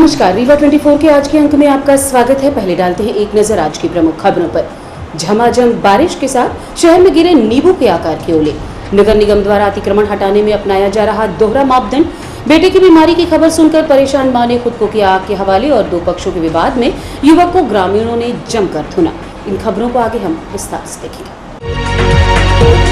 नमस्कार, रीवा 24 के आज के अंक में आपका स्वागत है। पहले डालते हैं एक नजर आज की प्रमुख खबरों पर। झमाझम बारिश के साथ शहर में गिरे नींबू के आकार के ओले। नगर निगम द्वारा अतिक्रमण हटाने में अपनाया जा रहा दोहरा मापदंड। बेटे की बीमारी की खबर सुनकर परेशान मां ने खुद को किया आग के हवाले और दो पक्षों के विवाद में युवक को ग्रामीणों ने जमकर धुना। इन खबरों को आगे हम विस्तार से देखेंगे।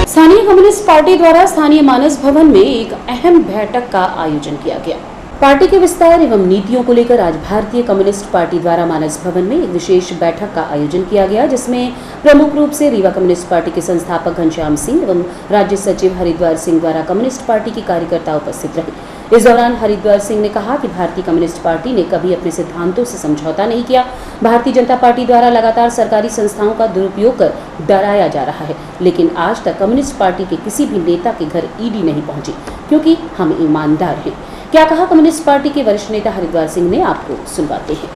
स्थानीय कम्युनिस्ट पार्टी द्वारा स्थानीय मानस भवन में एक अहम बैठक का आयोजन किया गया। पार्टी के विस्तार एवं नीतियों को लेकर आज भारतीय कम्युनिस्ट पार्टी द्वारा मानस भवन में एक विशेष बैठक का आयोजन किया गया, जिसमें प्रमुख रूप से रीवा कम्युनिस्ट पार्टी के संस्थापक घनश्याम सिंह एवं राज्य सचिव हरिद्वार सिंह द्वारा कम्युनिस्ट पार्टी के कार्यकर्ता उपस्थित रहे। इस दौरान हरिद्वार सिंह ने कहा कि भारतीय कम्युनिस्ट पार्टी ने कभी अपने सिद्धांतों से समझौता नहीं किया। भारतीय जनता पार्टी द्वारा लगातार सरकारी संस्थाओं का दुरुपयोग कर डराया जा रहा है, लेकिन आज तक कम्युनिस्ट पार्टी के किसी भी नेता के घर ईडी नहीं पहुंची, क्योंकि हम ईमानदार हैं। क्या कहा कम्युनिस्ट पार्टी के वरिष्ठ नेता हरिद्वार सिंह ने, आपको सुनवाते हैं।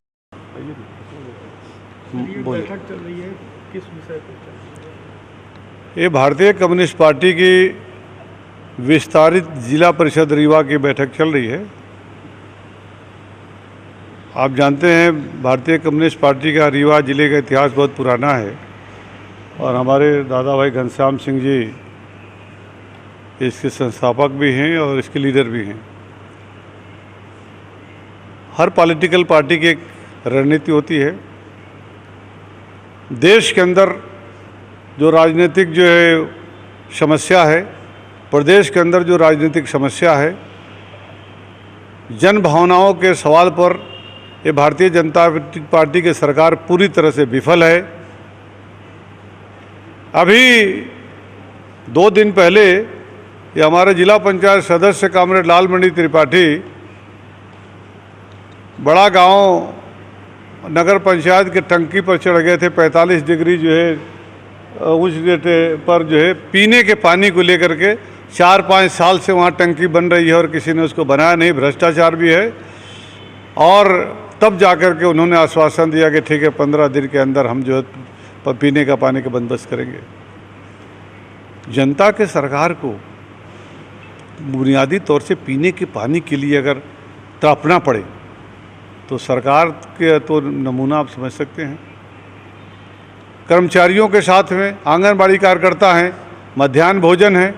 बैठक चल रही है, किस विषय पर चल रही है? ये भारतीय कम्युनिस्ट पार्टी की विस्तारित जिला परिषद रीवा की बैठक चल रही है। आप जानते हैं भारतीय कम्युनिस्ट पार्टी का रीवा जिले का इतिहास बहुत पुराना है और हमारे दादा भाई घनश्याम सिंह जी इसके संस्थापक भी हैं और इसके लीडर भी हैं। हर पॉलिटिकल पार्टी की एक रणनीति होती है। देश के अंदर जो राजनीतिक समस्या है, प्रदेश के अंदर जो राजनीतिक समस्या है, जन भावनाओं के सवाल पर ये भारतीय जनता पार्टी की सरकार पूरी तरह से विफल है। अभी 2 दिन पहले ये हमारे जिला पंचायत सदस्य कामरेड लालमणि त्रिपाठी बड़ा गांव नगर पंचायत के टंकी पर चढ़ गए थे। 45 डिग्री उच्च पर पीने के पानी को लेकर के 4-5 साल से वहाँ टंकी बन रही है और किसी ने उसको बनाया नहीं, भ्रष्टाचार भी है। और तब जाकर के उन्होंने आश्वासन दिया कि ठीक है 15 दिन के अंदर हम पीने का पानी का बंदोबस्त करेंगे। जनता के सरकार को बुनियादी तौर से पीने के पानी के लिए अगर तड़पना पड़े तो सरकार के तो नमूना आप समझ सकते हैं। कर्मचारियों के साथ में आंगनबाड़ी कार्यकर्ता हैं, मध्याह्न भोजन है।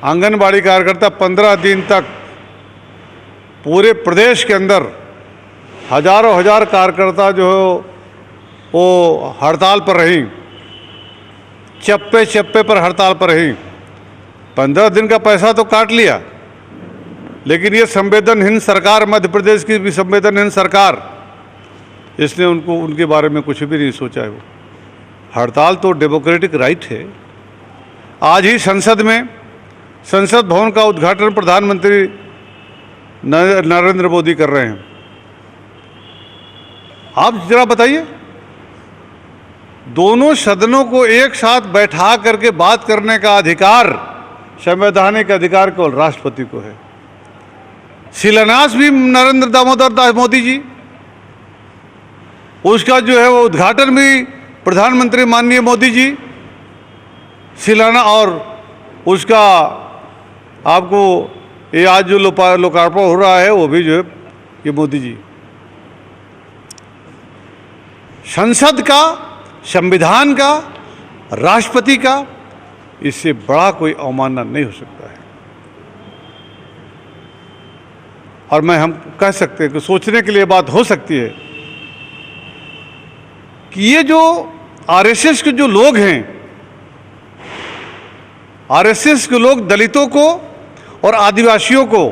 आंगनबाड़ी कार्यकर्ता 15 दिन तक पूरे प्रदेश के अंदर हजारों हजार कार्यकर्ता वो हड़ताल पर रहीं, चप्पे चप्पे पर हड़ताल पर रहीं। 15 दिन का पैसा तो काट लिया, लेकिन ये संवेदनहीन सरकार, मध्य प्रदेश की भी संवेदनहीन सरकार, इसने उनके बारे में कुछ भी नहीं सोचा है। वो हड़ताल तो डेमोक्रेटिक राइट है। आज ही संसद भवन का उद्घाटन प्रधानमंत्री नरेंद्र मोदी कर रहे हैं। आप जरा बताइए, दोनों सदनों को एक साथ बैठा करके बात करने का अधिकार, संवैधानिक अधिकार केवल राष्ट्रपति को है। शिलान्यास भी नरेंद्र दामोदर दास मोदी जी, उसका वो उद्घाटन भी प्रधानमंत्री माननीय मोदी जी, शिलान्यास और उसका आपको ये आज जो लोकार्पण हो रहा है वो भी ये मोदी जी। संसद का, संविधान का, राष्ट्रपति का, इससे बड़ा कोई अवमानना नहीं हो सकता है। और हम कह सकते हैं कि सोचने के लिए बात हो सकती है कि ये जो आरएसएस के जो लोग हैं, आरएसएस के लोग दलितों को और आदिवासियों को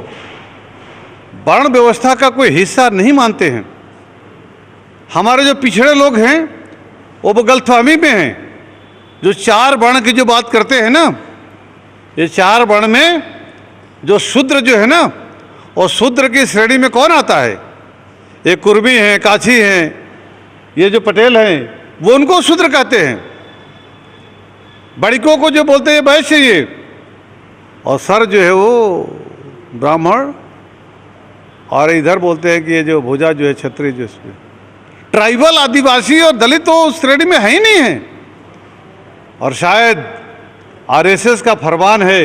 वर्ण व्यवस्था का कोई हिस्सा नहीं मानते हैं। हमारे जो पिछड़े लोग हैं वो गलतफहमी में हैं। जो 4 वर्ण की जो बात करते हैं ना, ये 4 वर्ण में जो शूद्र है ना, और शूद्र की श्रेणी में कौन आता है? ये कुर्मी हैं, काछी हैं, ये जो पटेल हैं, वो उनको शूद्र कहते हैं। बड़िकों को जो बोलते हैं वैश्य ये, और सर वो ब्राह्मण, और इधर बोलते हैं कि ये जो भुजा है क्षत्रिय। इसमें ट्राइबल, आदिवासी और दलित तो उस श्रेणी में है ही नहीं है। और शायद आरएसएस का फरमान है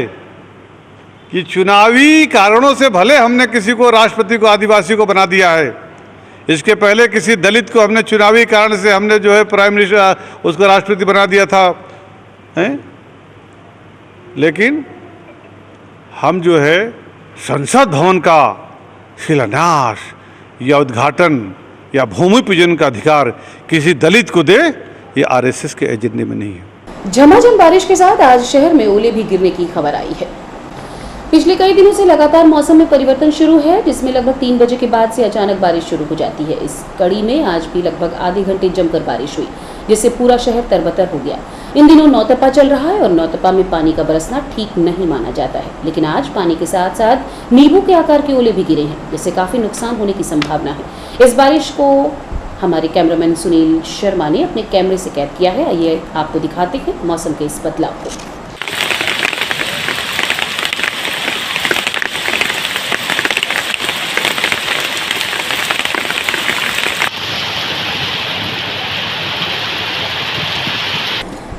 कि चुनावी कारणों से भले हमने किसी को, राष्ट्रपति को, आदिवासी को बना दिया है, इसके पहले किसी दलित को हमने चुनावी कारण से हमने जो है प्राइम मिनिस्टर उसको राष्ट्रपति बना दिया था, हैं? लेकिन हम जो है संसद भवन का शिलान्यास या उद्घाटन या भूमि पूजन का अधिकार किसी दलित को दे, ये आरएसएस के एजेंडे में नहीं है। झमाझम बारिश के साथ आज शहर में ओले भी गिरने की खबर आई है। पिछले कई दिनों से लगातार मौसम में परिवर्तन शुरू है, जिसमें लगभग 3 बजे के बाद से अचानक बारिश शुरू हो जाती है। इस कड़ी में आज भी लगभग आधे घंटे जमकर बारिश हुई, जिससे पूरा शहर तरबतर हो गया। इन दिनों नौतपा चल रहा है और नौतपा में पानी का बरसना ठीक नहीं माना जाता है, लेकिन आज पानी के साथ साथ नींबू के आकार के ओले भी गिरे हैं, जिससे काफी नुकसान होने की संभावना है। इस बारिश को हमारे कैमरामैन सुनील शर्मा ने अपने कैमरे से कैद किया है। आइए आपको दिखाते हैं मौसम के इस बदलाव को।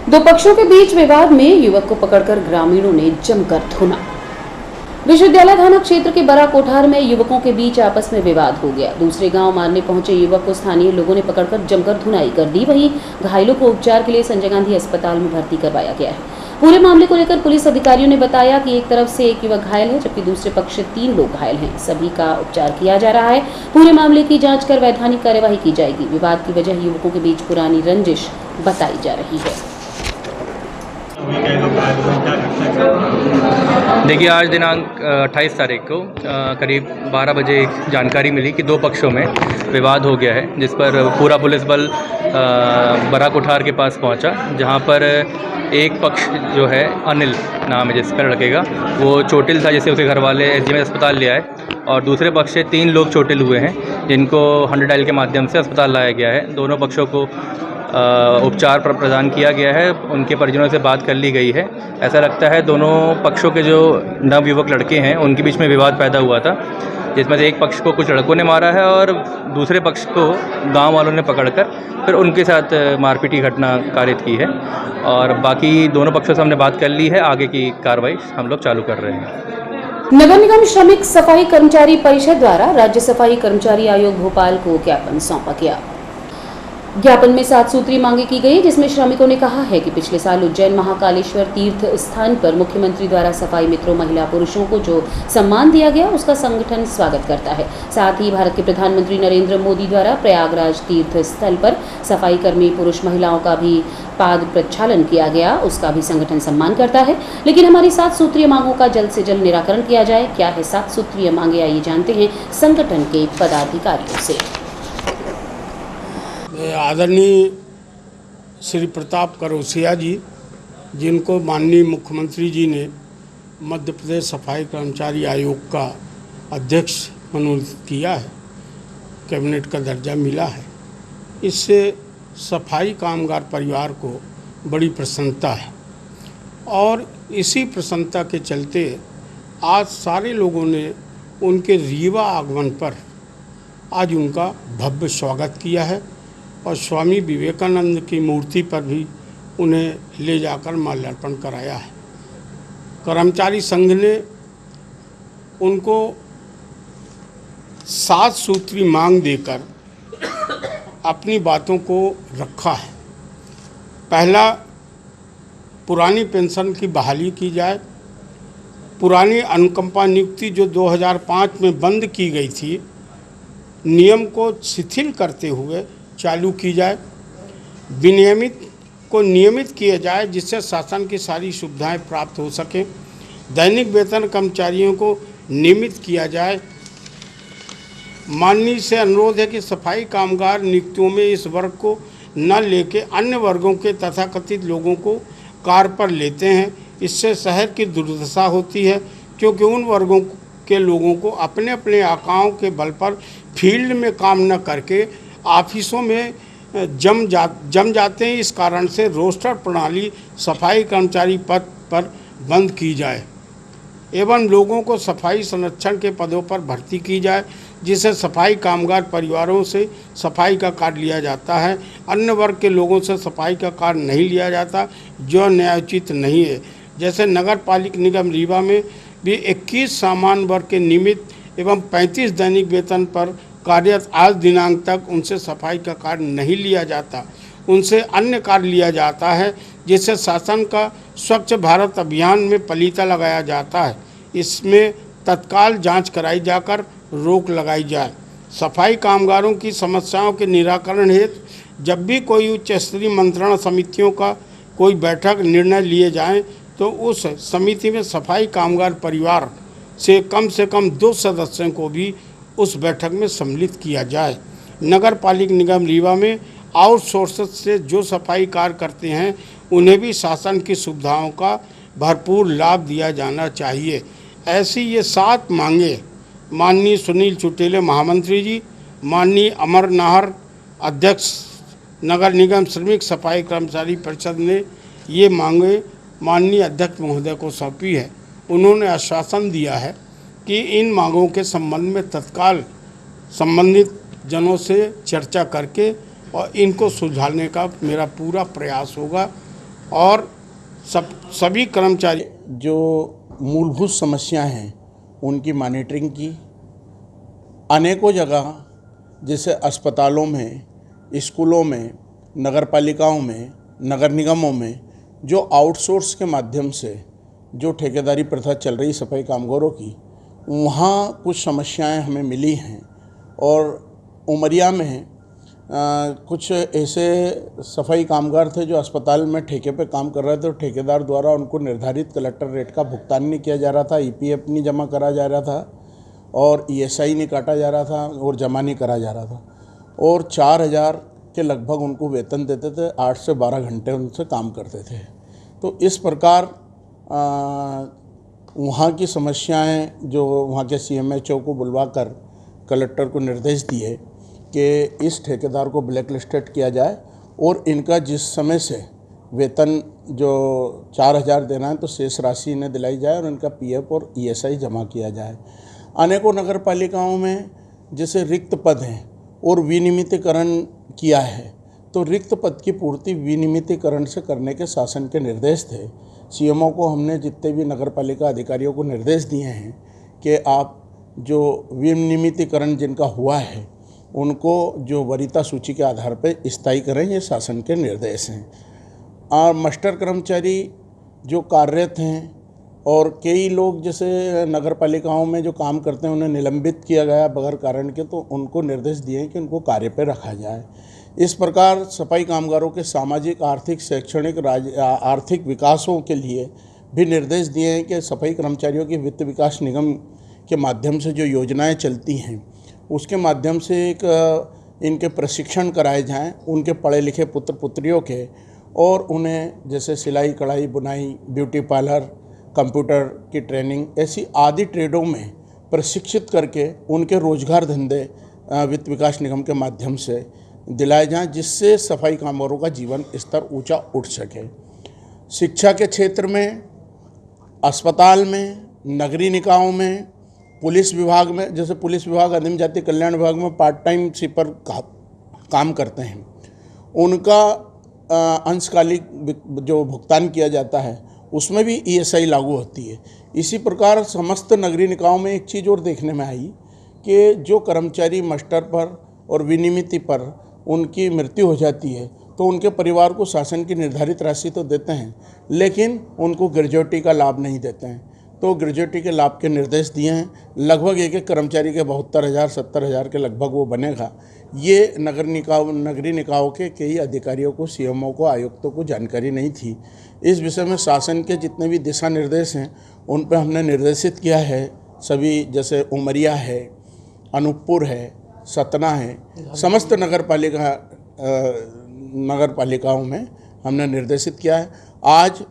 दो पक्षों के बीच विवाद में युवक को पकड़कर ग्रामीणों ने जमकर धुना। विश्वविद्यालय थाना क्षेत्र के बड़ा कोठार में युवकों के बीच आपस में विवाद हो गया। दूसरे गांव मारने पहुंचे युवक को स्थानीय लोगों ने पकड़कर जमकर धुनाई कर दी। वहीं घायलों को उपचार के लिए संजय गांधी अस्पताल में भर्ती करवाया गया है। पूरे मामले को लेकर पुलिस अधिकारियों ने बताया कि एक तरफ से एक युवक घायल है, जबकि दूसरे पक्ष से 3 लोग घायल हैं। सभी का उपचार किया जा रहा है। पूरे मामले की जांच कर वैधानिक कार्यवाही की जाएगी। विवाद की वजह युवकों के बीच पुरानी रंजिश बताई जा रही है। देखिए, आज दिनांक 28 तारीख को करीब 12 बजे एक जानकारी मिली कि 2 पक्षों में विवाद हो गया है, जिस पर पूरा पुलिस बल बड़ा कोठार के पास पहुंचा, जहां पर एक पक्ष जो है अनिल नाम है जिसका लड़के का, वो चोटिल था, जिसे उसके घर वाले एसजीएम अस्पताल ले आए, और दूसरे पक्ष से 3 लोग चोटिल हुए हैं, जिनको 100 डायल के माध्यम से अस्पताल लाया गया है। दोनों पक्षों को उपचार प्रदान किया गया है। उनके परिजनों से बात कर ली गई है। ऐसा लगता है दोनों पक्षों के जो नवयुवक लड़के हैं उनके बीच में विवाद पैदा हुआ था, जिसमें से एक पक्ष को कुछ लड़कों ने मारा है और दूसरे पक्ष को गांव वालों ने पकड़कर फिर उनके साथ मारपीट की घटना कारित की है। और बाकी दोनों पक्षों से हमने बात कर ली है। आगे की कार्रवाई हम लोग चालू कर रहे हैं। नगर निगम श्रमिक सफाई कर्मचारी परिषद द्वारा राज्य सफाई कर्मचारी आयोग भोपाल को ज्ञापन सौंपा गया। ज्ञापन में 7 सूत्रीय मांगे की गई, जिसमें श्रमिकों ने कहा है कि पिछले साल उज्जैन महाकालेश्वर तीर्थ स्थान पर मुख्यमंत्री द्वारा सफाई मित्रों महिला पुरुषों को जो सम्मान दिया गया उसका संगठन स्वागत करता है। साथ ही भारत के प्रधानमंत्री नरेंद्र मोदी द्वारा प्रयागराज तीर्थ स्थल पर सफाई कर्मी पुरुष महिलाओं का भी पाद प्रक्षालन किया गया, उसका भी संगठन सम्मान करता है। लेकिन हमारी 7 सूत्रीय मांगों का जल्द से जल्द निराकरण किया जाए। क्या है 7 सूत्रीय मांगे, आइए जानते हैं संगठन के पदाधिकारियों से। आदरणीय श्री प्रताप करोसिया जी, जिनको माननीय मुख्यमंत्री जी ने मध्य प्रदेश सफाई कर्मचारी आयोग का अध्यक्ष मनोनीत किया है, कैबिनेट का दर्जा मिला है, इससे सफाई कामगार परिवार को बड़ी प्रसन्नता है। और इसी प्रसन्नता के चलते आज सारे लोगों ने उनके रीवा आगमन पर आज उनका भव्य स्वागत किया है और स्वामी विवेकानंद की मूर्ति पर भी उन्हें ले जाकर माल्यार्पण कराया है। कर्मचारी संघ ने उनको 7 सूत्री मांग देकर अपनी बातों को रखा है। पहला, पुरानी पेंशन की बहाली की जाए। पुरानी अनुकंपा नियुक्ति जो 2005 में बंद की गई थी, नियम को शिथिल करते हुए चालू की जाए। विनियमित को नियमित किया जाए, जिससे शासन की सारी सुविधाएं प्राप्त हो सकें। दैनिक वेतन कर्मचारियों को नियमित किया जाए। माननीय से अनुरोध है कि सफाई कामगार नियुक्तियों में इस वर्ग को न लेके अन्य वर्गों के तथाकथित लोगों को कार्य पर लेते हैं। इससे शहर की दुर्दशा होती है, क्योंकि उन वर्गों के लोगों को अपने अपने आकाओं के बल पर फील्ड में काम न करके ऑफिसों में जम जाते हैं। इस कारण से रोस्टर प्रणाली सफाई कर्मचारी पद पर बंद की जाए एवं लोगों को सफाई संरक्षण के पदों पर भर्ती की जाए, जिससे सफाई कामगार परिवारों से सफाई का कार्य लिया जाता है। अन्य वर्ग के लोगों से सफाई का कार्य नहीं लिया जाता, जो न्यायोचित नहीं है। जैसे नगर पालिका निगम रीवा में भी 21 सामान्य वर्ग के नियमित एवं 35 दैनिक वेतन पर कार्यरत आज दिनांक तक उनसे सफाई का कार्य नहीं लिया जाता, उनसे अन्य कार्य लिया जाता है, जिससे शासन का स्वच्छ भारत अभियान में पलीता लगाया जाता है। इसमें तत्काल जांच कराई जाकर रोक लगाई जाए। सफाई कामगारों की समस्याओं के निराकरण हेतु जब भी कोई उच्च स्तरीय मंत्रणा समितियों का कोई बैठक निर्णय लिए जाएं, तो उस समिति में सफाई कामगार परिवार से कम 2 सदस्यों को भी उस बैठक में सम्मिलित किया जाए। नगर पालिक निगम रीवा में आउटसोर्स से जो सफाई कार्य करते हैं, उन्हें भी शासन की सुविधाओं का भरपूर लाभ दिया जाना चाहिए। ऐसी ये 7 मांगे माननीय सुनील चुटेले महामंत्री जी, माननीय अमर नाहर अध्यक्ष नगर निगम श्रमिक सफाई कर्मचारी परिषद ने ये मांगे माननीय अध्यक्ष महोदय को सौंपी है। उन्होंने आश्वासन दिया है कि इन मांगों के संबंध में तत्काल संबंधित जनों से चर्चा करके और इनको सुलझाने का मेरा पूरा प्रयास होगा और सभी कर्मचारी जो मूलभूत समस्याएं हैं उनकी मॉनिटरिंग की। अनेकों जगह जैसे अस्पतालों में, स्कूलों में, नगर पालिकाओं में, नगर निगमों में जो आउटसोर्स के माध्यम से जो ठेकेदारी प्रथा चल रही सफाई कामगारों की, वहाँ कुछ समस्याएं हमें मिली हैं। और उमरिया में कुछ ऐसे सफाई कामगार थे जो अस्पताल में ठेके पे काम कर रहे थे और ठेकेदार द्वारा उनको निर्धारित कलेक्टर रेट का भुगतान नहीं किया जा रहा था, ईपीएफ नहीं जमा करा जा रहा था और ईएसआई नहीं काटा जा रहा था और जमा नहीं करा जा रहा था और 4000 के लगभग उनको वेतन देते थे। 8 से 12 घंटे उनसे काम करते थे। तो इस प्रकार वहाँ की समस्याएं जो वहाँ के सीएमएचओ को बुलवाकर कलेक्टर को निर्देश दिए कि इस ठेकेदार को ब्लैक लिस्टेड किया जाए और इनका जिस समय से वेतन जो 4000 देना है तो शेष राशि इन्हें दिलाई जाए और इनका पीएफ और ईएसआई जमा किया जाए। अनेकों नगर पालिकाओं में जैसे रिक्त पद हैं और विनियमितीकरण किया है, तो रिक्त पद की पूर्ति विनियमितीकरण से करने के शासन के निर्देश थे। सीएमओ को हमने जितने भी नगर पालिका अधिकारियों को निर्देश दिए हैं कि आप जो विनियमितीकरण जिनका हुआ है उनको जो वरीयता सूची के आधार पर स्थायी करें, ये शासन के निर्देश हैं। और मास्टर कर्मचारी जो कार्यरत हैं और कई लोग जैसे नगर पालिकाओं में जो काम करते हैं उन्हें निलंबित किया गया बगैर कारण के, तो उनको निर्देश दिए कि उनको कार्य पर रखा जाए। इस प्रकार सफाई कामगारों के सामाजिक, आर्थिक, शैक्षणिक, आर्थिक विकासों के लिए भी निर्देश दिए हैं कि सफाई कर्मचारियों की वित्त विकास निगम के माध्यम से जो योजनाएं चलती हैं उसके माध्यम से एक इनके प्रशिक्षण कराए जाएं, उनके पढ़े लिखे पुत्र पुत्रियों के, और उन्हें जैसे सिलाई, कढ़ाई, बुनाई, ब्यूटी पार्लर, कंप्यूटर की ट्रेनिंग, ऐसी आदि ट्रेडों में प्रशिक्षित करके उनके रोजगार धंधे वित्त विकास निगम के माध्यम से दिलाए जाएं, जिससे सफाई कामगारों का जीवन स्तर ऊंचा उठ सके। शिक्षा के क्षेत्र में, अस्पताल में, नगरीय निकायों में, पुलिस विभाग में, जैसे पुलिस विभाग आदिम जाति कल्याण विभाग में पार्ट टाइम स्वीपर काम करते हैं, उनका अंशकालिक जो भुगतान किया जाता है उसमें भी ईएसआई लागू होती है। इसी प्रकार समस्त नगरीय निकायों में एक चीज़ और देखने में आई कि जो कर्मचारी मास्टर पर और विनियमिती पर उनकी मृत्यु हो जाती है तो उनके परिवार को शासन की निर्धारित राशि तो देते हैं, लेकिन उनको ग्रेजुएटी का लाभ नहीं देते हैं। तो ग्रेजुएटी के लाभ के निर्देश दिए हैं। लगभग एक कर्मचारी के 72,000 70,000 के लगभग वो बनेगा। ये नगरीय निकायों के कई अधिकारियों को, सीएमओ को, आयुक्तों को जानकारी नहीं थी। इस विषय में शासन के जितने भी दिशा निर्देश हैं उन पर हमने निर्देशित किया है। सभी जैसे उमरिया है, अनूपपुर है, सतना है, समस्त नगर पालिकाओं में हमने निर्देशित किया है। आज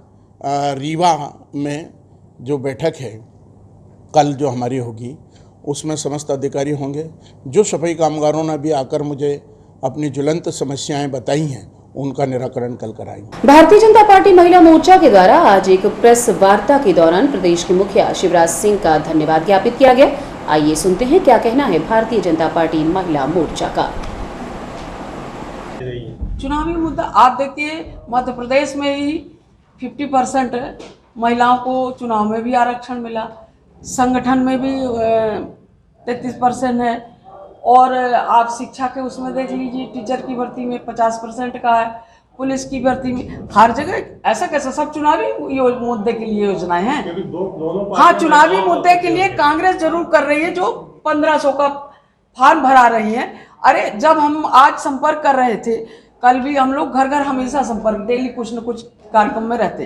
रीवा में जो बैठक है कल जो हमारी होगी उसमें समस्त अधिकारी होंगे। जो सफाई कामगारों ने भी आकर मुझे अपनी ज्वलंत समस्याएं बताई हैं उनका निराकरण कल कराएंगे। भारतीय जनता पार्टी महिला मोर्चा के द्वारा आज एक प्रेस वार्ता के दौरान प्रदेश के मुखिया शिवराज सिंह का धन्यवाद ज्ञापित किया गया। आइए सुनते हैं क्या कहना है भारतीय जनता पार्टी महिला मोर्चा का। चुनावी मुद्दा आप देखिए, मध्य प्रदेश में ही 50% महिलाओं को चुनाव में भी आरक्षण मिला, संगठन में भी 33% है और आप शिक्षा के उसमें देख लीजिए, टीचर की भर्ती में 50% का है, पुलिस की भर्ती में, हर जगह। ऐसा कैसा? सब चुनावी मुद्दे के लिए योजनाएं हैं। हाँ, चुनावी मुद्दे के लिए कांग्रेस जरूर कर रही है, जो 1500 का फॉर्म भरा रही है। अरे जब हम आज संपर्क कर रहे थे, कल भी हम लोग घर घर हमेशा संपर्क, डेली कुछ न कुछ कार्यक्रम में रहते,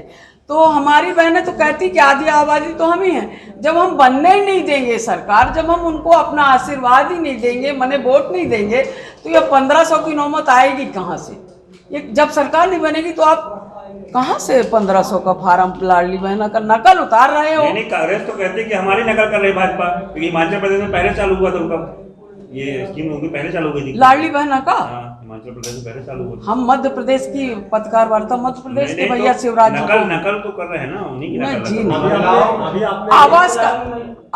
तो हमारी बहनें तो कहती कि आधी आबादी तो हम ही हैं। जब हम बनने ही नहीं देंगे सरकार, जब हम उनको अपना आशीर्वाद ही नहीं देंगे, मने वोट नहीं देंगे, तो ये 1500 की नौबत आएगी कहाँ से? ये जब सरकार नहीं बनेगी तो आप कहाँ से 1500 का फार्म लाडली बहना का नकल उतार रहे हो? नहीं, कांग्रेस तो कहते हैं कि हमारी नकल कर रही भाजपा, क्योंकि हिमाचल प्रदेश में पहले चालू हुआ था उनका, ये स्कीम उनकी पहले चालू हुई थी लाडली बहना का। हिमाचल प्रदेश में पहले चालू हुआ था। हम मध्य प्रदेश की पत्रकार वार्ता, मध्य प्रदेश के भैया शिवराज जी को नकल तो कर रहे हैं ना, उन्हीं की नकल जी नहीं। आवास का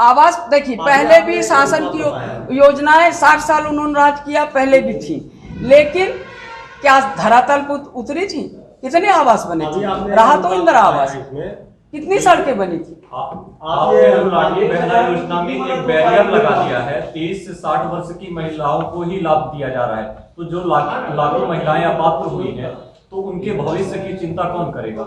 आवास देखिए, पहले भी शासन की योजनाएं 60 साल उन्होंने राज किया, पहले भी थी, लेकिन क्या धरातल पर उतरी थी? कितने आवास बने थे? रहा तो इंदिरा आवास, कितनी सड़कें बनी थी? आपने लाडली बहना योजना में एक बैरियर लगा दिया है, 23 से 60 वर्ष की महिलाओं को ही लाभ दिया जा रहा है। तो जो लाखों महिलाएं अपात्र हुई हैं, तो उनके भविष्य की चिंता कौन करेगा?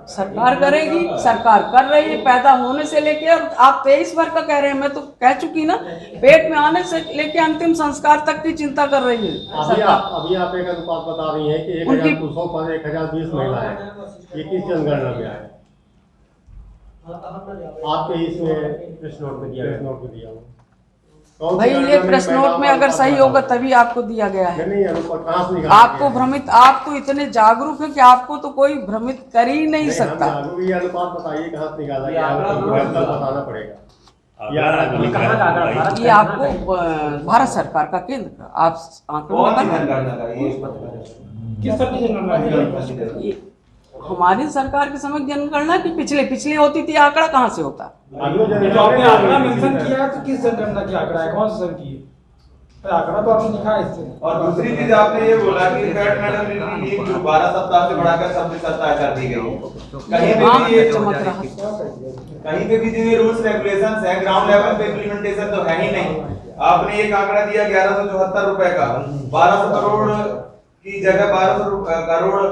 सरकार करेगी, सरकार कर रही है। पैदा होने से लेके, आप 23 वर्ष का कह रहे हैं, मैं तो कह चुकी ना, पेट में आने से लेके अंतिम संस्कार तक की चिंता कर रही है सरकार। अभी आप एक अनुपात बता रही हैं कि 1200 पर 1020 महिला है, ये किस जनगणना में आया? आपके इसमें प्रेस नोट में दिया हुआ भाई, ये प्रेस नोट में अगर सही होगा तभी आपको दिया गया है। आपको भ्रमित, आप तो इतने जागरूक हैं कि आपको तो कोई भ्रमित कर ही नहीं सकता। ये अनुपात बताइए कहाँ से निकाला गया, बताना पड़ेगा। ये आपको भारत सरकार का केंद्र का आप हमारी सरकार के समय जनगणना की पिछले होती थी, आंकड़ा कहाँ से होता? जो आपने आंकड़ा मेंशन किया है, तो किस जनगणना की आंकड़ा है, कौन सा सन की आंकड़ा तो आपने दिखा है इससे। और दूसरी चीज आपने ये बोला कि थर्ड मैटरनिटी लीव जो 12 सप्ताह से बढ़ाकर 26 सप्ताह कर दी गई, कहीं पे भी जो ये रूल्स रेगुलेशंस है ग्राउंड लेवल पे इम्प्लीमेंटेशन तो है ही नहीं। आपने एक आंकड़ा दिया 1174 रुपए का, 1200 करोड़ की जगह 1200 करोड़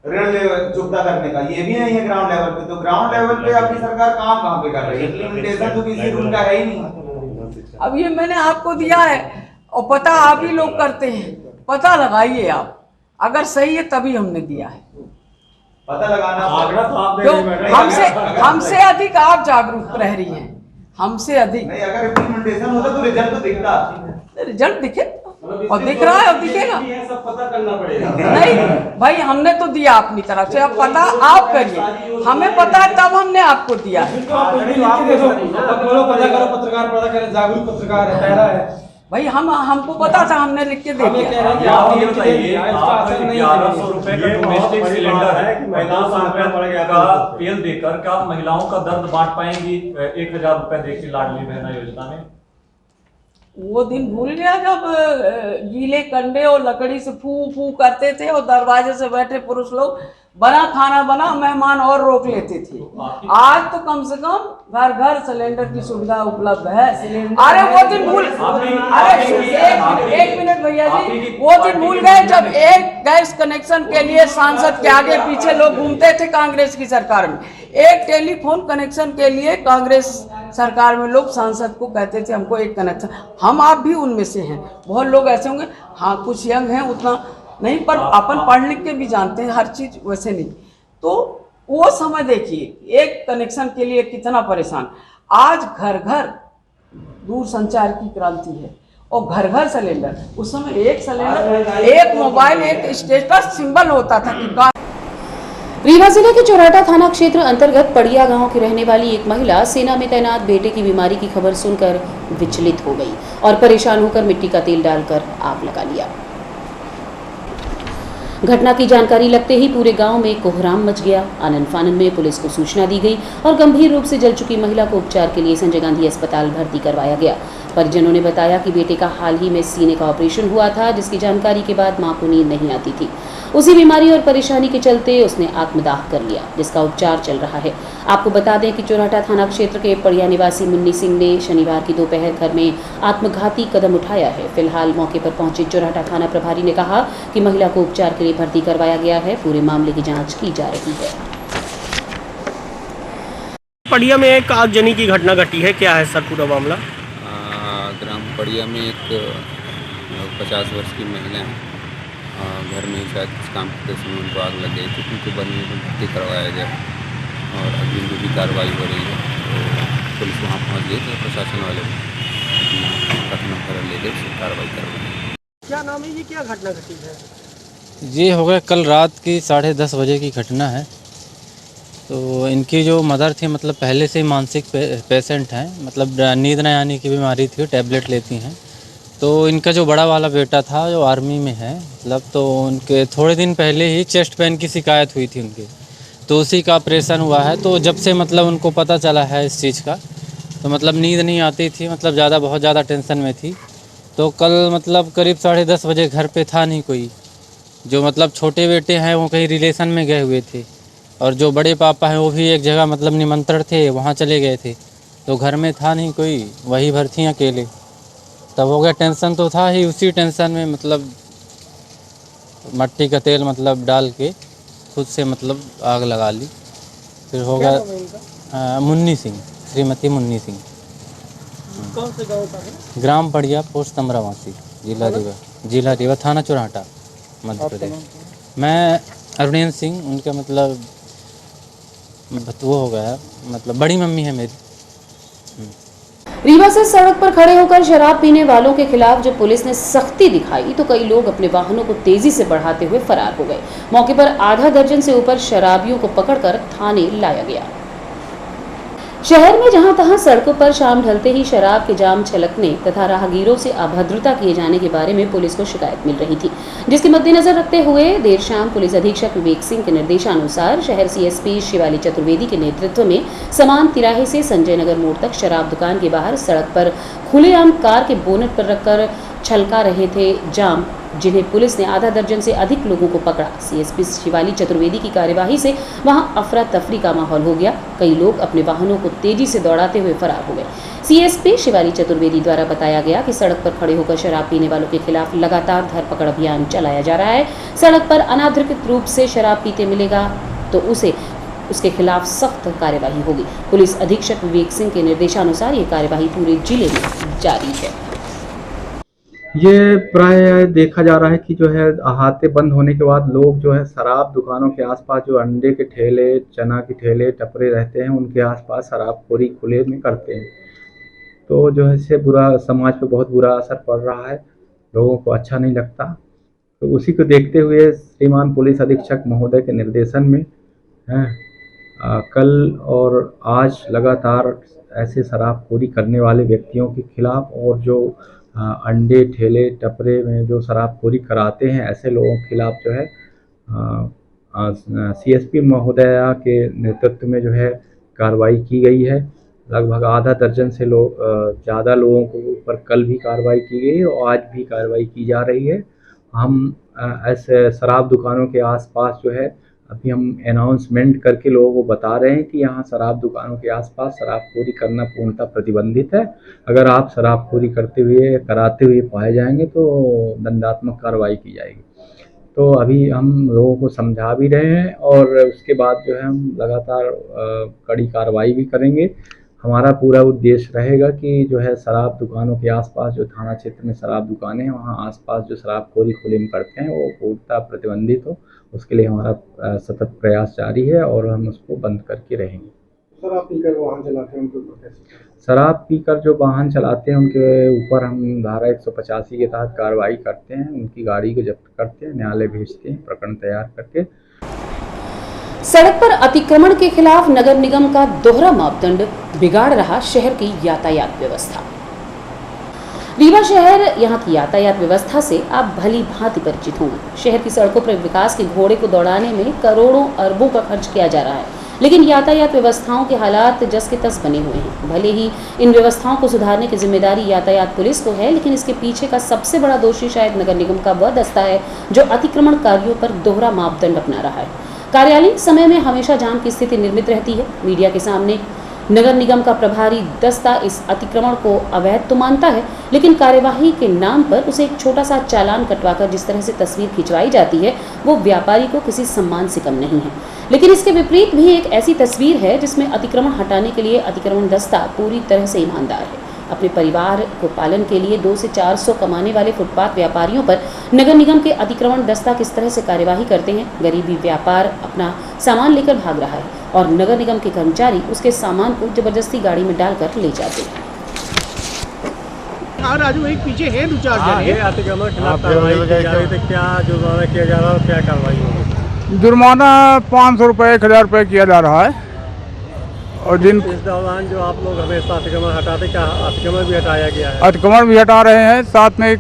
ऋण चुकता करने का, ये भी नहीं है ग्राउंड लेवल पे। तो ग्राउंड लेवल पे आपकी सरकार कहाँ पे कर रही है? इम्प्लीमेंटेशन तो किसी रूल का है ही नहीं। अब ये मैंने आपको दिया है, और पता आप ही लोग करते हैं, पता लगाइए आप, अगर सही है तभी हमने दिया है। पता लगाना आंकड़ा तो आप हमसे अधिक आप जागरूक रह रही हैं, हमसे अधिक नहीं। अगर इम्प्लीमेंटेशन होता तो रिजल्ट तो दिखता, रिजल्ट दिखे और दिख रहा है और दिखेगा, सब पता करना पड़ेगा। नहीं भाई, हमने तो दिया अपनी तरफ से, अब पता आप करिए, हमें पता है तब हमने आपको दिया। पत्रकार करें, जागरूक पत्रकार है, पहला है भाई, हमको पता था, हमने लिख के दे दिया। 1100 रुपए का डोमेस्टिक सिलेंडर है, 500 रुपए का तेल देकर क्या महिलाओं का दर्द बांट पाएंगी 1000 रुपए देकर लाडली बहना योजना में? वो दिन भूल गया जब गीले कंडे और लकड़ी से फू फू करते थे और दरवाजे से बैठे पुरुष लोग बना खाना बना, मेहमान और रोक लेते थे। आज तो कम से कम घर घर सिलेंडर की सुविधा उपलब्ध है। अरे वो दिन भूल, अरे एक मिनट भैया जी, वो दिन भूल गए जब एक गैस कनेक्शन के लिए सांसद के आगे पीछे लोग घूमते थे कांग्रेस की सरकार में। एक टेलीफोन कनेक्शन के लिए कांग्रेस सरकार में लोग सांसद को कहते थे हमको एक कनेक्शन। हम आप भी उनमें से हैं, बहुत लोग ऐसे होंगे, हाँ कुछ यंग हैं, उतना नहीं, पर अपन पढ़ लिख के भी जानते हैं हर चीज, वैसे नहीं। तो वो समय देखिए, एक कनेक्शन के लिए कितना परेशान। आज घर घर दूर संचार की क्रांति है और घर घर सिलेंडर। उस समय एक सिलेंडर, एक मोबाइल, एक स्टेटस सिंबल होता था कि रीवा जिले के चौराटा थाना क्षेत्र अंतर्गत पड़िया गांव की रहने वाली एक महिला सेना में तैनात बेटे की बीमारी की खबर सुनकर विचलित हो गई और परेशान होकर मिट्टी का तेल डालकर आग लगा लिया। घटना की जानकारी लगते ही पूरे गांव में कोहराम मच गया। आनन फानन में पुलिस को सूचना दी गई और गंभीर रूप से जल चुकी महिला को उपचार के लिए संजय गांधी अस्पताल भर्ती करवाया गया। परिजनों ने बताया कि बेटे का हाल ही में सीने का ऑपरेशन हुआ था, जिसकी जानकारी के बाद मां को नींद नहीं आती थी। उसी बीमारी और परेशानी के चलते उसने आत्मदाह कर लिया, जिसका उपचार चल रहा है। आपको बता दें कि चोरहटा थाना क्षेत्र के पड़िया निवासी मुन्नी सिंह ने शनिवार की दोपहर घर में आत्मघाती कदम उठाया है। फिलहाल मौके पर पहुंचे चोरहटा थाना प्रभारी ने कहा कि महिला को उपचार के लिए भर्ती करवाया गया है। पूरे मामले की जाँच की जा रही है। पड़िया में एक आगजनी की घटना घटी है, क्या है सर पूरा मामला? ग्राम पड़िया में एक 50 वर्ष की महिला है, घर में ही शायद काम करते समय उनको आग लग गई थी, उनको बनी में भर्ती करवाया गया और अभी उनकी भी कार्रवाई हो रही है। तो पुलिस वहाँ पहुँच गई तो प्रशासन वाले घटना पर लेकर कार्रवाई कर रहे हैं। क्या नाम है, ये क्या घटना घटी है? ये हो गया कल रात की 10:30 बजे की घटना है। तो इनकी जो मदर थी मतलब पहले से ही मानसिक पेशेंट हैं, मतलब नींद न आने की बीमारी थी, टैबलेट लेती हैं। तो इनका जो बड़ा वाला बेटा था जो आर्मी में है मतलब, तो उनके थोड़े दिन पहले ही चेस्ट पेन की शिकायत हुई थी उनके, तो उसी का ऑपरेशन हुआ है। तो जब से मतलब उनको पता चला है इस चीज़ का, तो मतलब नींद नहीं आती थी, मतलब बहुत ज़्यादा टेंशन में थी। तो कल मतलब करीब 10:30 बजे घर पे था नहीं कोई। जो मतलब छोटे बेटे हैं वो कहीं रिलेशन में गए हुए थे और जो बड़े पापा हैं वो भी एक जगह मतलब निमंत्रण थे, वहाँ चले गए थे। तो घर में था नहीं कोई, वही भर थी अकेले। तब हो गया, टेंशन तो था ही, उसी टेंशन में मतलब मट्टी का तेल मतलब डाल के खुद से मतलब आग लगा ली। फिर हो गया मुन्नी सिंह, श्रीमती मुन्नी सिंह। कौन से गांव का है? ग्राम पड़िया, पोस्ट तमरावासी, जिला रीवा, थाना चोरहटा, मध्य प्रदेश। मैं अरुणेन सिंह, उनका मतलब वो हो गया मतलब बड़ी मम्मी है मेरी। रीवा से सड़क पर खड़े होकर शराब पीने वालों के खिलाफ जब पुलिस ने सख्ती दिखाई तो कई लोग अपने वाहनों को तेजी से बढ़ाते हुए फरार हो गए। मौके पर आधा दर्जन से ऊपर शराबियों को पकड़कर थाने लाया गया। शहर में जहां तहां सड़कों पर शाम ढलते ही शराब के जाम छलकने तथा राहगीरों से अभद्रता किए जाने के बारे में पुलिस को शिकायत मिल रही थी, जिसके मद्देनजर रखते हुए देर शाम पुलिस अधीक्षक विवेक सिंह के निर्देशानुसार शहर सीएसपी शिवाली चतुर्वेदी के नेतृत्व में समान तिराहे से संजय नगर मोड़ तक शराब दुकान के बाहर सड़क पर खुलेआम कार के बोनट पर रखकर छलका रहे थे जाम, जिन्हें पुलिस ने आधा दर्जन से अधिक लोगों को पकड़ा। सीएसपी शिवाली चतुर्वेदी की कार्यवाही से वहां अफरा तफरी का माहौल हो गया। कई लोग अपने वाहनों को तेजी से दौड़ाते हुए फरार हो गए। सीएसपी शिवाली चतुर्वेदी द्वारा बताया गया कि सड़क पर खड़े होकर शराब पीने वालों के खिलाफ लगातार धरपकड़ अभियान चलाया जा रहा है। सड़क पर अनाधिकृत रूप से शराब पीते मिलेगा तो उसके खिलाफ सख्त कार्यवाही होगी। पुलिस अधीक्षक विवेक सिंह के निर्देशानुसार ये कार्यवाही पूरे जिले में जारी है। ये प्राय देखा जा रहा है कि जो है अहाते बंद होने के बाद लोग जो है शराब दुकानों के आसपास जो अंडे के ठेले, चना के ठेले, टपरे रहते हैं उनके आसपास शराबखोरी खुले में करते हैं। तो जो है इससे बुरा समाज पे बहुत बुरा असर पड़ रहा है, लोगों को अच्छा नहीं लगता। तो उसी को देखते हुए श्रीमान पुलिस अधीक्षक महोदय के निर्देशन में कल और आज लगातार ऐसे शराबखोरी करने वाले व्यक्तियों के खिलाफ और जो अंडे ठेले टपरे में जो शराबखोरी कराते हैं ऐसे लोगों के खिलाफ जो है सीएसपी महोदया के नेतृत्व में जो है कार्रवाई की गई है। लगभग आधा दर्जन से ज़्यादा लोगों के ऊपर कल भी कार्रवाई की गई है और आज भी कार्रवाई की जा रही है। हम ऐसे शराब दुकानों के आसपास जो है अभी हम अनाउंसमेंट करके लोगों को बता रहे हैं कि यहाँ शराब दुकानों के आसपास शराबखोरी करना पूर्णतः प्रतिबंधित है। अगर आप शराबखोरी करते हुए कराते हुए पाए जाएंगे तो दंडात्मक कार्रवाई की जाएगी। तो अभी हम लोगों को समझा भी रहे हैं और उसके बाद जो है हम लगातार कड़ी कार्रवाई भी करेंगे। हमारा पूरा उद्देश्य रहेगा कि जो है शराब दुकानों के आसपास जो थाना क्षेत्र में शराब दुकानें हैं वहाँ आसपास जो शराबखोरी खुले में करते हैं वो पूर्णतः प्रतिबंधित हो, उसके लिए हमारा सतत प्रयास जारी है और हम उसको बंद करके रहेंगे। शराब पीकर वाहन चलाते हैं उनके ऊपर शराब पीकर जो वाहन चलाते हैं उनके ऊपर हम धारा 185 के तहत कार्रवाई करते हैं, उनकी गाड़ी को जब्त करते हैं, न्यायालय भेजते हैं प्रकरण तैयार करके। सड़क पर अतिक्रमण के खिलाफ नगर निगम का दोहरा मापदंड बिगाड़ रहा शहर की यातायात व्यवस्था। रीवा शहर यहाँ की यातायात व्यवस्था से आप भली भांति परिचित होंगे। शहर की सड़कों पर विकास के घोड़े को दौड़ाने में करोड़ों अरबों का खर्च किया जा रहा है, लेकिन यातायात व्यवस्थाओं के हालात जस के तस बने हुए हैं। भले ही इन व्यवस्थाओं को सुधारने की जिम्मेदारी यातायात पुलिस को है, लेकिन इसके पीछे का सबसे बड़ा दोषी शायद नगर निगम का वह दस्ता है जो अतिक्रमणकारियों पर दोहरा मापदंड अपना रहा है। कार्यालयीन समय में हमेशा जाम की स्थिति निर्मित रहती है। मीडिया के सामने नगर निगम का प्रभारी दस्ता इस अतिक्रमण को अवैध तो मानता है, लेकिन कार्यवाही के नाम पर उसे एक छोटा सा चालान कटवाकर जिस तरह से तस्वीर खिंचवाई जाती है वो व्यापारी को किसी सम्मान से कम नहीं है। लेकिन इसके विपरीत भी एक ऐसी तस्वीर है जिसमें अतिक्रमण हटाने के लिए अतिक्रमण दस्ता पूरी तरह से ईमानदार है। अपने परिवार को पालन के लिए 200 से 400 कमाने वाले फुटपाथ व्यापारियों पर नगर निगम के अतिक्रमण दस्ता किस तरह से कार्यवाही करते हैं। गरीबी व्यापार अपना सामान लेकर भाग रहा है और नगर निगम के कर्मचारी उसके सामान को जबरदस्ती गाड़ी में डालकर ले जाते हैं। राजू भाई पीछे है 2-4 जने अतिक्रमण खिलाफ कार्रवाई की जा रही है, क्या जुर्माना किया जा रहा है और क्या कार्रवाई होगी? जुर्माना 500 रुपये 1000 रुपये किया जा रहा है। और जिन इस दौरान जो आप लोग हमेशा अतिक्रमण हटाते, क्या अतिक्रमण भी हटाया गया है? अतिक्रमण भी हटा रहे हैं, साथ में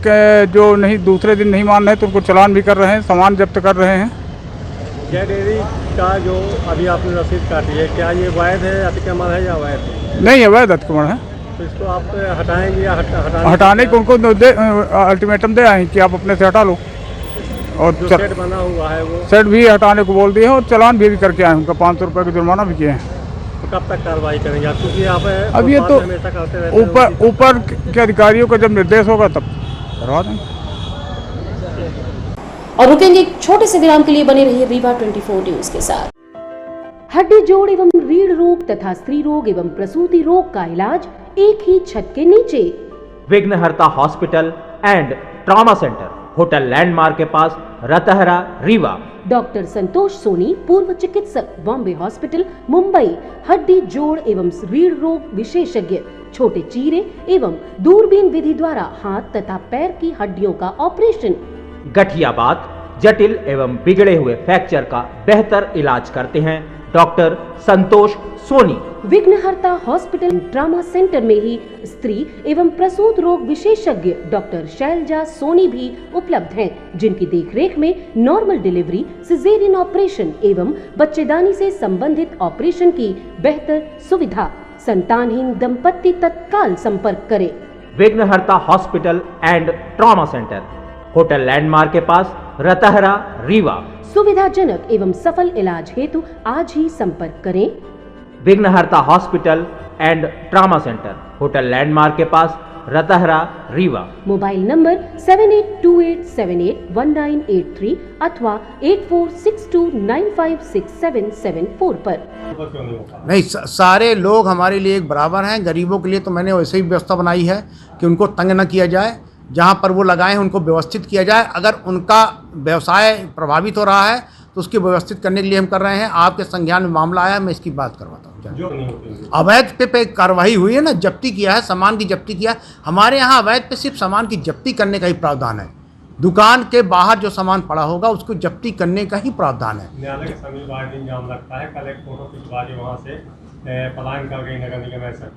जो नहीं दूसरे दिन नहीं मान रहे तो उनको चालान भी कर रहे हैं, सामान जब्त कर रहे हैं। जय डेयरी का जो अभी आपने रसीद काटी है, क्या ये वैध है अतिक्रमण है या अवैध है? नहीं, अवैध अतिक्रमण है। तो इसको आप हटाएंगे या हटाने को उनको अल्टीमेटम दे आए कि आप अपने से हटा लो। और जो सेट बना हुआ है वो सेट भी हटाने को बोल दिए और चालान भी करके आए, उनका 500 रुपये का जुर्माना भी किए हैं। तो कब तक कार्रवाई करेंगे आप? क्योंकि आप अब ये तो हमेशा करते रहते हैं, ऊपर के अधिकारियों का जब निर्देश होगा तब करवा देंगे। और रुकेंगे एक छोटे से विराम के लिए। बने रहिए रीवा 24 न्यूज के साथ। हड्डी जोड़ एवं रीढ़ रोग तथा स्त्री रोग एवं प्रसूति रोग का इलाज एक ही छत के नीचे। विघ्नहर्ता hospital and trauma centre, hotel landmark के पास, रतहरा, रीवा। डॉक्टर संतोष सोनी, पूर्व चिकित्सक, बॉम्बे हॉस्पिटल, मुंबई। हड्डी जोड़ एवं रीढ़ रोग विशेषज्ञ, छोटे चीरे एवं दूरबीन विधि द्वारा हाथ तथा पैर की हड्डियों का ऑपरेशन। गठियाबात, जटिल एवं बिगड़े हुए फ्रैक्चर का बेहतर इलाज करते हैं डॉक्टर संतोष सोनी। विघ्नहर्ता हॉस्पिटल ट्रॉमा सेंटर में ही स्त्री एवं प्रसूत रोग विशेषज्ञ डॉक्टर शैलजा सोनी भी उपलब्ध हैं, जिनकी देखरेख में नॉर्मल डिलीवरी, सिजेरियन ऑपरेशन एवं बच्चेदानी से संबंधित ऑपरेशन की बेहतर सुविधा। संतानहीन दंपत्ति तत्काल संपर्क करें। विघ्नहर्ता hospital and trauma centre, hotel landmark के पास, रतहरा, रीवा। सुविधाजनक एवं सफल इलाज हेतु आज ही संपर्क करें। विघ्नहर्ता hospital and trauma centre, hotel landmark के पास, रतहरा, रीवा। मोबाइल नंबर 7828781983 अथवा 8462956774 पर। नहीं, सारे लोग हमारे लिए एक बराबर हैं। गरीबों के लिए तो मैंने वैसे ही व्यवस्था बनाई है कि उनको तंग न किया जाए, जहाँ पर वो लगाए हैं उनको व्यवस्थित किया जाए। अगर उनका व्यवसाय प्रभावित हो रहा है तो उसकी व्यवस्थित करने के लिए हम कर रहे हैं। आपके संज्ञान में मामला आया, मैं इसकी बात करवाता हूँ। अवैध पे कार्रवाई हुई है ना, जब्ती किया है, सामान की जब्ती किया। हमारे यहाँ अवैध पे सिर्फ सामान की जब्ती करने का ही प्रावधान है। दुकान के बाहर जो सामान पड़ा होगा उसको जब्ती करने का ही प्रावधान है। न्यायालय के समीप आए दिन जाम लगता है, कल एक फोटो खिंचवा के वहाँ से पलायन कर गई नगर निगम। ऐसा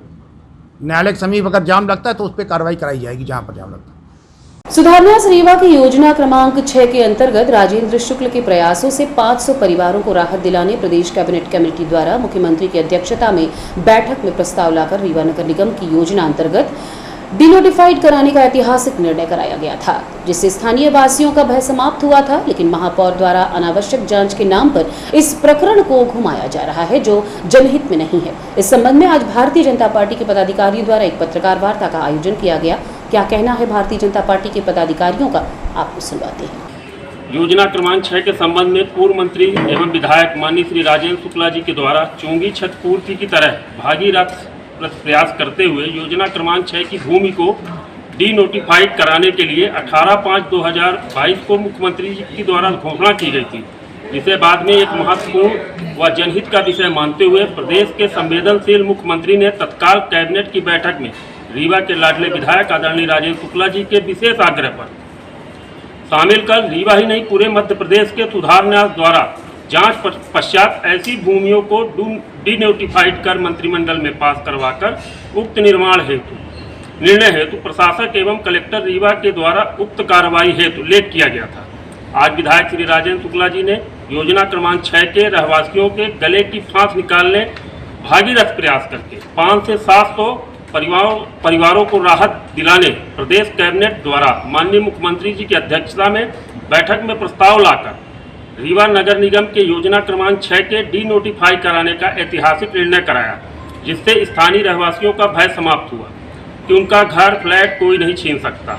न्यायालय के समीप अगर जाम लगता है तो उस पर कार्रवाई कराई जाएगी जहाँ पर जाम लगता है। सुधारन्यास रीवा की योजना क्रमांक 6 के अंतर्गत राजेंद्र शुक्ल के प्रयासों से 500 परिवारों को राहत दिलाने प्रदेश कैबिनेट कमेटी द्वारा मुख्यमंत्री की अध्यक्षता में बैठक में प्रस्ताव लाकर रीवा नगर निगम की योजना अंतर्गत डिनोटिफाइड कराने का ऐतिहासिक निर्णय कराया गया था, जिससे स्थानीय वासियों का भय समाप्त हुआ था। लेकिन महापौर द्वारा अनावश्यक जांच के नाम पर इस प्रकरण को घुमाया जा रहा है, जो जनहित में नहीं है। इस संबंध में आज भारतीय जनता पार्टी के पदाधिकारियों द्वारा एक पत्रकार वार्ता का आयोजन किया गया। क्या कहना है भारतीय जनता पार्टी के पदाधिकारियों का, आपको सुनवाते हैं। योजना क्रमांक 6 के संबंध में पूर्व मंत्री एवं विधायक माननीय श्री राजेंद्र शुक्ला जी के द्वारा चोंगी छत पूर्ति की तरह भागीरथ प्रयास करते हुए योजना क्रमांक 6 की भूमि को डीनोटिफाइड कराने के लिए 18/5/2022 को मुख्यमंत्री जी के द्वारा घोषणा की गई थी, जिसे बाद में एक महत्वपूर्ण व जनहित का विषय मानते हुए प्रदेश के संवेदनशील मुख्यमंत्री ने तत्काल कैबिनेट की बैठक में रीवा के लाडले विधायक आदरणीय राजेंद्र शुक्ला जी के विशेष आग्रह पर शामिल कर रीवा ही नहीं पूरे मध्य प्रदेश के सुधारन्यास द्वारा जांच पश्चात ऐसी भूमियों को डीनोटिफाइड कर मंत्रिमंडल में पास करवाकर उक्त निर्णय हेतु प्रशासक एवं कलेक्टर रीवा के द्वारा उक्त कार्रवाई हेतु लेख किया गया था। आज विधायक श्री राजेंद्र शुक्ला जी ने योजना क्रमांक 6 के रहवासियों के गले की फांस निकालने भागीरथ प्रयास करके 500 से 700 परिवारों को राहत दिलाने प्रदेश कैबिनेट द्वारा माननीय मुख्यमंत्री जी की अध्यक्षता में बैठक में प्रस्ताव लाकर रीवा नगर निगम के योजना क्रमांक 6 के डी नोटिफाई कराने का ऐतिहासिक निर्णय कराया, जिससे स्थानीय रहवासियों का भय समाप्त हुआ कि उनका घर फ्लैट कोई नहीं छीन सकता,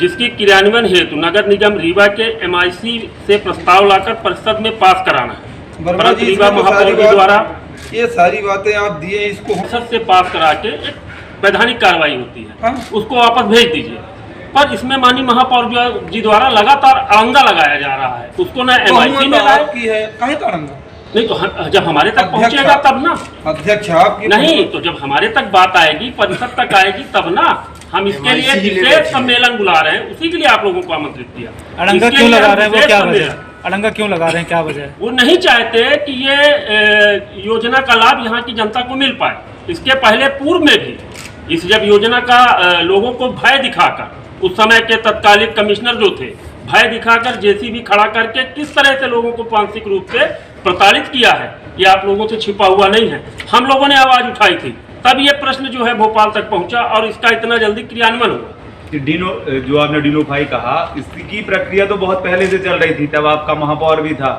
जिसकी क्रियान्वयन हेतु नगर निगम रीवा के MIC से प्रस्ताव लाकर परिषद में पास कराना है। परंतु रीवा महापौर जी द्वारा ये सारी बातें आप दिए इसको परिषद से पास करा के एक वैधानिक कार्रवाई होती है, उसको वापस भेज दीजिए। पर इसमें माननीय महापौर जी द्वारा लगातार अड़ंगा लगाया जा रहा है, उसको न MIC में आपकी है कहीं का अड़ंगा नहीं तो जब हमारे तक पहुंचेगा तब ना अध्यक्ष आपकी नहीं तो जब हमारे तक बात आएगी, परिषद तक आएगी तब ना। हम इसके लिए विशेष सम्मेलन बुला रहे हैं, उसी के लिए आप लोगों को आमंत्रित किया। अड़ंगा क्यों लगा रहे हैं, वो क्या वजह है? अड़ंगा क्यों लगा रहे हैं, क्या वजह है? वो नहीं चाहते कि ये योजना का लाभ यहाँ की जनता को मिल पाए। इसके पहले पूर्व में भी इस जब योजना का लोगों को भय दिखाकर, उस समय के तत्कालीन कमिश्नर जो थे, भय दिखाकर JCB खड़ा करके किस तरह से लोगों को मानसिक रूप से प्रताड़ित किया है, ये आप लोगों से छिपा हुआ नहीं है। हम लोगों ने आवाज उठाई थी, तब ये प्रश्न जो है भोपाल तक पहुंचा और इसका इतना जल्दी क्रियान्वयन हुआ। जो आपने डिनोफाई कहा, इसकी प्रक्रिया तो बहुत पहले से चल रही थी, तब आपका महापौर भी था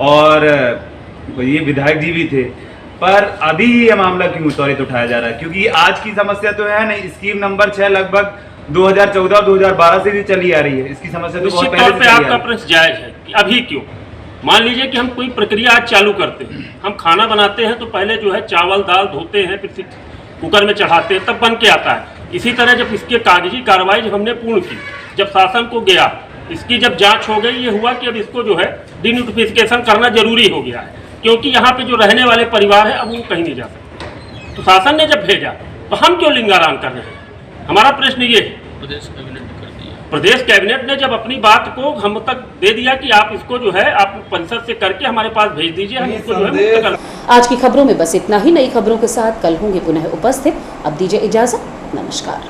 और ये विधायक जी भी थे, पर अभी ये मामला क्यों त्वरित उठाया जा रहा है? क्योंकि आज की समस्या तो है नहीं, स्कीम नंबर 6 लगभग 2014 और 2012 से भी चली आ रही है, इसकी समस्या तो बहुत पहले से चली आ रही है। आपका प्रश्न जायज है कि अभी क्यों। मान लीजिए कि हम कोई प्रक्रिया आज चालू करते हैं, हम खाना बनाते हैं तो पहले जो है चावल दाल धोते हैं, फिर कुकर में चढ़ाते हैं, तब बन के आता है। इसी तरह जब इसके कागजी कार्रवाई जब हमने पूर्ण की, जब शासन को गया, इसकी जब जांच हो गई, ये हुआ कि अब इसको जो है डिनोटिफिकेशन करना जरूरी हो गया है, क्योंकि यहाँ पे जो रहने वाले परिवार है अब वो कहीं नहीं जा सकते। तो शासन ने जब भेजा तो हम क्यों लिंगारान कर रहे हैं? हमारा प्रश्न ये है। प्रदेश कैबिनेट ने जब अपनी बात को हम तक दे दिया कि आप इसको जो है आप परिषद से करके हमारे पास भेज दीजिए, हम इसको जो है मुक्त कर। आज की खबरों में बस इतना ही। नई खबरों के साथ कल होंगे पुनः उपस्थित। अब दीजिए इजाजत, नमस्कार।